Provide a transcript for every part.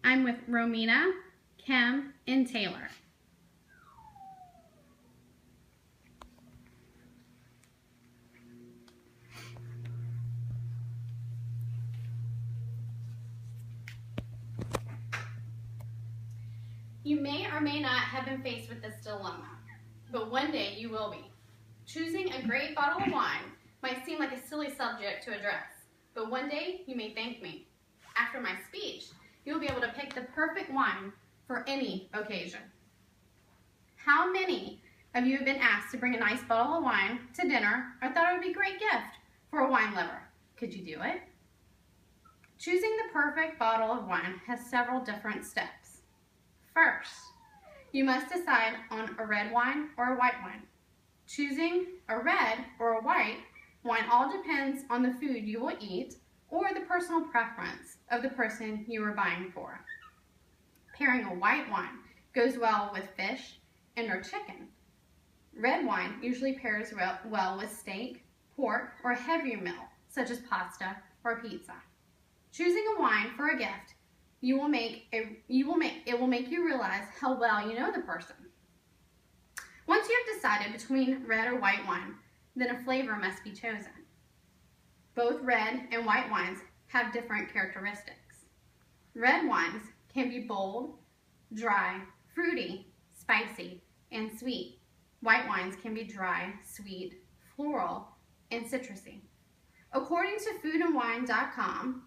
I'm with Romina, Kim, and Taylor. You may or may not have been faced with this dilemma, but one day you will be. Choosing a great bottle of wine might seem like a silly subject to address, but one day you may thank me. After my speech, you'll be able to pick the perfect wine for any occasion. How many of you have been asked to bring a nice bottle of wine to dinner or thought it would be a great gift for a wine lover? Could you do it? Choosing the perfect bottle of wine has several different steps. First, you must decide on a red wine or a white wine. Choosing a red or a white wine all depends on the food you will eat or the personal preference of the person you are buying for. Pairing a white wine goes well with fish and or chicken. Red wine usually pairs well with steak, pork, or a heavier meal such as pasta or pizza. Choosing a wine for a gift it will make you realize how well you know the person. Once you have decided between red or white wine, then a flavor must be chosen. Both red and white wines have different characteristics. Red wines can be bold, dry, fruity, spicy, and sweet. White wines can be dry, sweet, floral, and citrusy. According to foodandwine.com,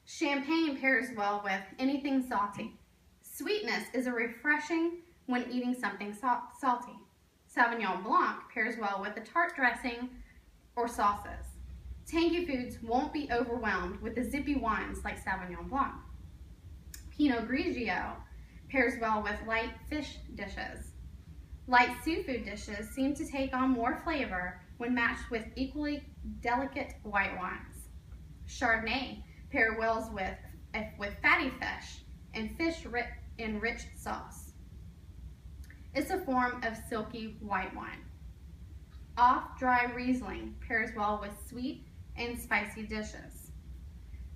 champagne pairs well with anything salty. Sweetness is refreshing when eating something salty. Sauvignon Blanc pairs well with a tart dressing or sauces. Tangy foods won't be overwhelmed with the zippy wines like Sauvignon Blanc. Pinot Grigio pairs well with light fish dishes. Light seafood dishes seem to take on more flavor when matched with equally delicate white wines. Chardonnay pairs well with fatty fish and fish in rich sauce. It's a form of silky white wine. Off-dry Riesling pairs well with sweet and spicy dishes.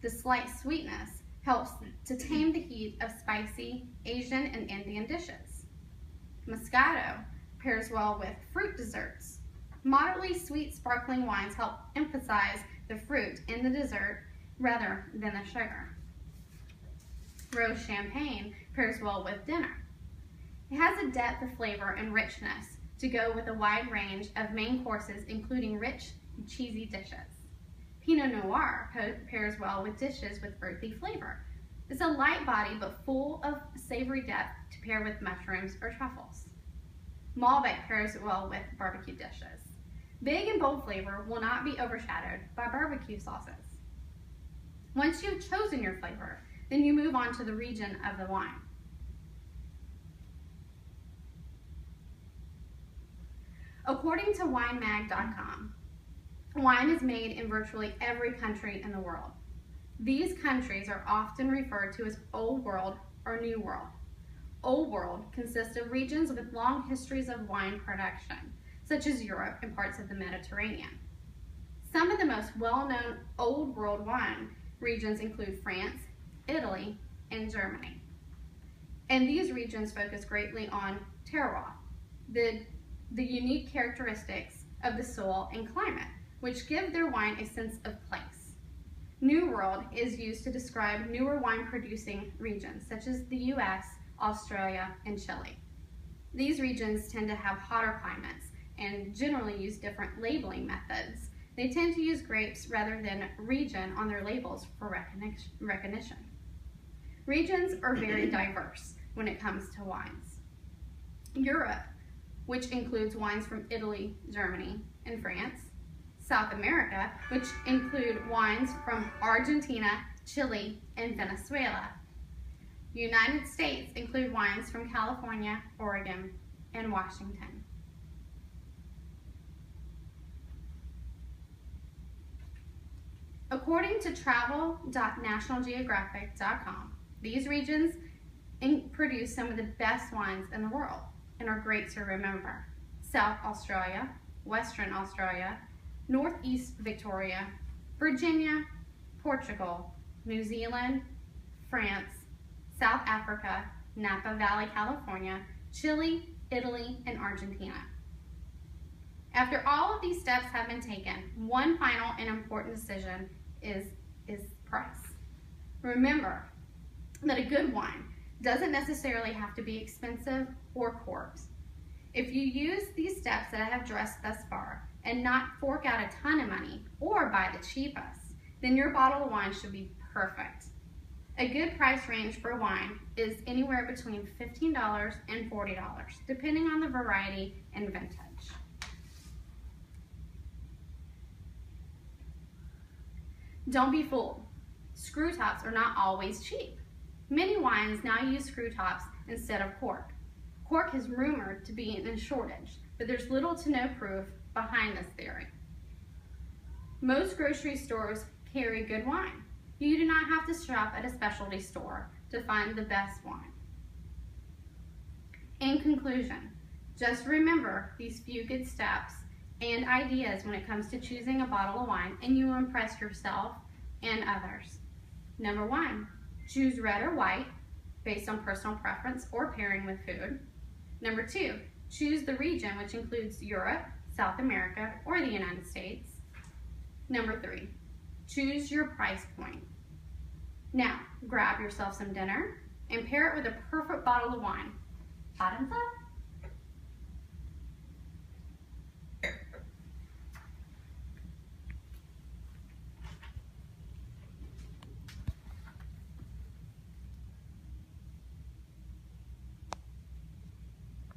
The slight sweetness helps to tame the heat of spicy Asian and Indian dishes. Moscato pairs well with fruit desserts. Moderately sweet sparkling wines help emphasize the fruit in the dessert rather than the sugar. Rose champagne pairs well with dinner. It has a depth of flavor and richness to go with a wide range of main courses, including rich, cheesy dishes. Pinot Noir pairs well with dishes with earthy flavor. It's a light body but full of savory depth to pair with mushrooms or truffles. Malbec pairs well with barbecue dishes. Big and bold flavor will not be overshadowed by barbecue sauces. Once you've chosen your flavor, then you move on to the region of the wine. According to winemag.com, wine is made in virtually every country in the world. These countries are often referred to as Old World or New World. Old World consists of regions with long histories of wine production, such as Europe and parts of the Mediterranean. Some of the most well-known Old World wine regions include France, Italy, and Germany. And these regions focus greatly on terroir, the unique characteristics of the soil and climate, which give their wine a sense of place. New World is used to describe newer wine-producing regions, such as the US, Australia, and Chile. These regions tend to have hotter climates and generally use different labeling methods. They tend to use grapes rather than region on their labels for recognition. Regions are very diverse when it comes to wines. Europe, which includes wines from Italy, Germany, and France. South America, which include wines from Argentina, Chile, and Venezuela. United States include wines from California, Oregon, and Washington. According to travel.nationalgeographic.com, these regions produce some of the best wines in the world and are great to remember. South Australia, Western Australia, Northeast Victoria, Virginia, Portugal, New Zealand, France, South Africa, Napa Valley, California, Chile, Italy, and Argentina. After all of these steps have been taken, one final and important decision is price. Remember that a good wine doesn't necessarily have to be expensive or corked. If you use these steps that I have addressed thus far and not fork out a ton of money or buy the cheapest, then your bottle of wine should be perfect. A good price range for wine is anywhere between $15 and $40, depending on the variety and vintage. Don't be fooled. Screw tops are not always cheap. Many wines now use screw tops instead of cork. Cork is rumored to be in a shortage, but there's little to no proof behind this theory. Most grocery stores carry good wine. You do not have to shop at a specialty store to find the best wine. In conclusion, just remember these few good steps and ideas when it comes to choosing a bottle of wine, and you will impress yourself and others. Number 1, choose red or white based on personal preference or pairing with food. Number 2, choose the region, which includes Europe, South America, or the United States. Number 3, choose your price point. Now, grab yourself some dinner and pair it with a perfect bottle of wine. Bottoms up.